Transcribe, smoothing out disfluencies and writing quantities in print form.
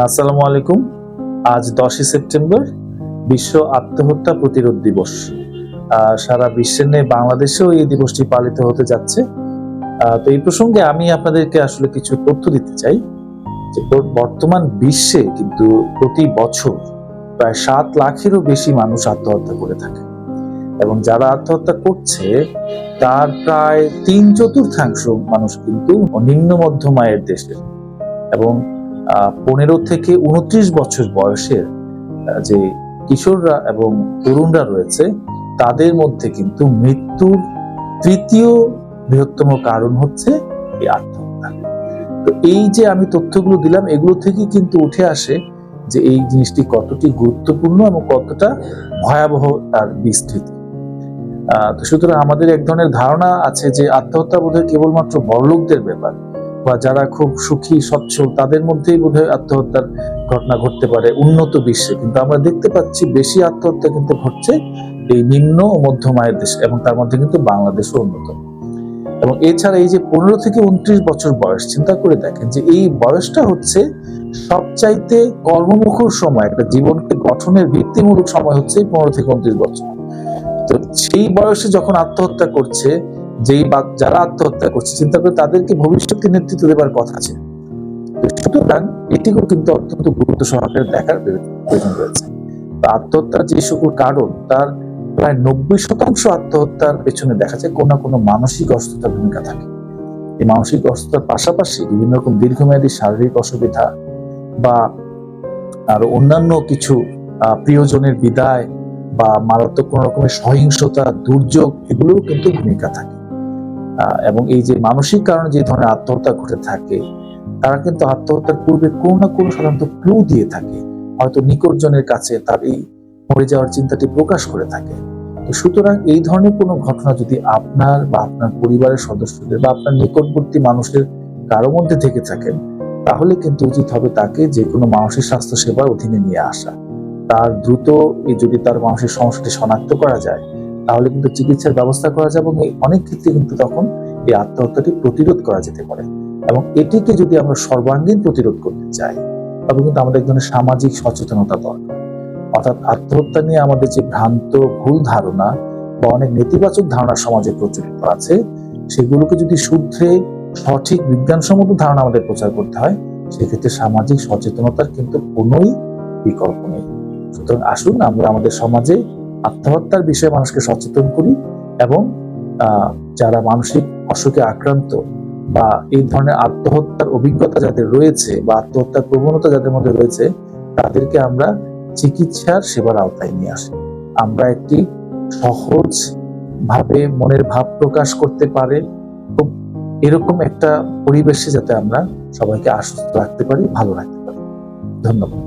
আসসালামু আলাইকুম। আজ 10 সেপ্টেম্বর বিশ্ব আত্মহত্যা প্রতিরোধ দিবস। সারা বিশ্বের নেই বাংলাদেশেও এই দিবসটি পালিত হতে যাচ্ছে। তো এই প্রসঙ্গে আমি আপনাদেরকে আসলে কিছু তথ্য দিতে চাই যে বর্তমান বিশ্বে কিন্তু প্রতি বছর প্রায় 7 লাখেরও বেশি মানুষ আত্মহত্যা করে থাকে এবং যারা আত্মহত্যা করছে তার প্রায় 3/4 মানুষ কিন্তু নিম্ন মধ্যম আয়ের দেশের এবং 15 থেকে 29 বছর বয়সের যে কিশোররা এবং তরুণরা রয়েছে তাদের মধ্যে কিন্তু মৃত্যুর তৃতীয় বৃহত্তম কারণ হচ্ছে এই আত্মহত্যা। তো এই যে আমি তথ্যগুলো দিলাম এগুলো থেকে কিন্তু উঠে আসে যে এই জিনিসটি কতটি গুরুত্বপূর্ণ এবং কতটা ভয়াবহ তার বিস্তৃতি। তো সুতরাং আমাদের এক ধরনের ধারণা আছে যে আত্মহত্যা বোধহয় কেবলমাত্র বড়লোকদের ব্যাপার বা যারা খুব সুখী সচ্ছল তাদের মধ্যেই বোধহয় আত্মহত্যার ঘটনা ঘটতে পারে উন্নত বিশ্বে, কিন্তু আমরা দেখতে পাচ্ছি বেশি আত্মহত্যা কিন্তু ঘটছে এই নিম্ন ও মধ্যম আয়ের দেশে এবং তার মধ্যে কিন্তু বাংলাদেশও অন্যতম। এবং এছাড়া এই যে 15 থেকে 29 বছর বয়স, চিন্তা করে দেখেন যে এই বয়সটা হচ্ছে সবচাইতে কর্মমুখর সময়, একটা জীবনকে গঠনের ভিত্তিমূলক সময় হচ্ছে 15 থেকে 29 বছর। তো সেই বয়সে যখন আত্মহত্যা করছে, যারা আত্মহত্যা করছে চিন্তা করে তাদেরকে ভবিষ্যতে নেতৃত্ব দেবার কথা আছে। সুতরাং এটিকেও কিন্তু অত্যন্ত গুরুত্ব সহকারে দেখার প্রয়োজন রয়েছে। আত্মহত্যার যে সকল কারণ তার প্রায় 90% আত্মহত্যার পেছনে দেখা যায় কোনো না কোনো মানসিক অসুস্থতার ভূমিকা থাকে। এই মানসিক অসুস্থতার পাশাপাশি বিভিন্ন রকম দীর্ঘমেয়াদী শারীরিক অসুবিধা বা আরো অন্যান্য কিছু প্রিয়জনের বিদায় বা মারাত্মক কোন রকমের সহিংসতা, দুর্যোগ এগুলোও কিন্তু ভূমিকা থাকে। এবং এই যে মানসিক কারণে যে ধরনের আত্মহত্যা ঘটে থাকে তারা কিন্তু আত্মহত্যার পূর্বে কোনো না কোনো সাধারণত ক্লু দিয়ে থাকে, হয়তো নিকটজনের কাছে তার এই মরে যাওয়ার চিন্তাটি প্রকাশ করে থাকে। তো সুতরাং এই ধরনের কোনো ঘটনা যদি আপনার বা আপনার পরিবারের সদস্যদের বা আপনার নিকটবর্তী মানুষের কারো মধ্যে থেকে থাকেন তাহলে কিন্তু উচিত হবে তাকে যে কোনো মানসিক স্বাস্থ্য সেবার অধীনে নিয়ে আসা। তার দ্রুত যদি তার মানসিক সমস্যাটি শনাক্ত করা যায় তাহলে কিন্তু চিকিৎসার ব্যবস্থা করা যায় এবং অনেক ক্ষেত্রে কিন্তু তখন এই আত্মহত্যাটি প্রতিরোধ করা যেতে পারে। এবং এটিকে যদি আমরা সর্বাঙ্গীন প্রতিরোধ করতে চাই তবে কিন্তু আমাদের এক ধরনের সামাজিক সচেতনতা দরকার। অর্থাৎ আত্মহত্যা নিয়ে আমাদের যে ভ্রান্ত ভুল ধারণা বা অনেক নেতিবাচক ধারণা সমাজে প্রচলিত আছে সেগুলোকে যদি শুদ্ধে সঠিক বিজ্ঞানসম্মত ধারণা আমাদের প্রচার করতে হয় সেক্ষেত্রে সামাজিক সচেতনতার কিন্তু কোনোই বিকল্প নেই। সুতরাং আসুন আমরা আমাদের সমাজে আত্মহত্যার বিষয়ে মানুষকে সচেতন করি এবং যারা মানসিক অসুখে আক্রান্ত বা এই ধরনের আত্মহত্যার অভিজ্ঞতা যাদের রয়েছে বা আত্মহত্যার প্রবণতা যাদের মধ্যে রয়েছে তাদেরকে আমরা চিকিৎসার সেবার আওতায় নিয়ে আসি। আমরা একটি সহজ ভাবে মনের ভাব প্রকাশ করতে পারে খুব এরকম একটা পরিবেশে যাতে আমরা সবাইকে আশ্বস্ত রাখতে পারি, ভালো রাখতে পারি। ধন্যবাদ।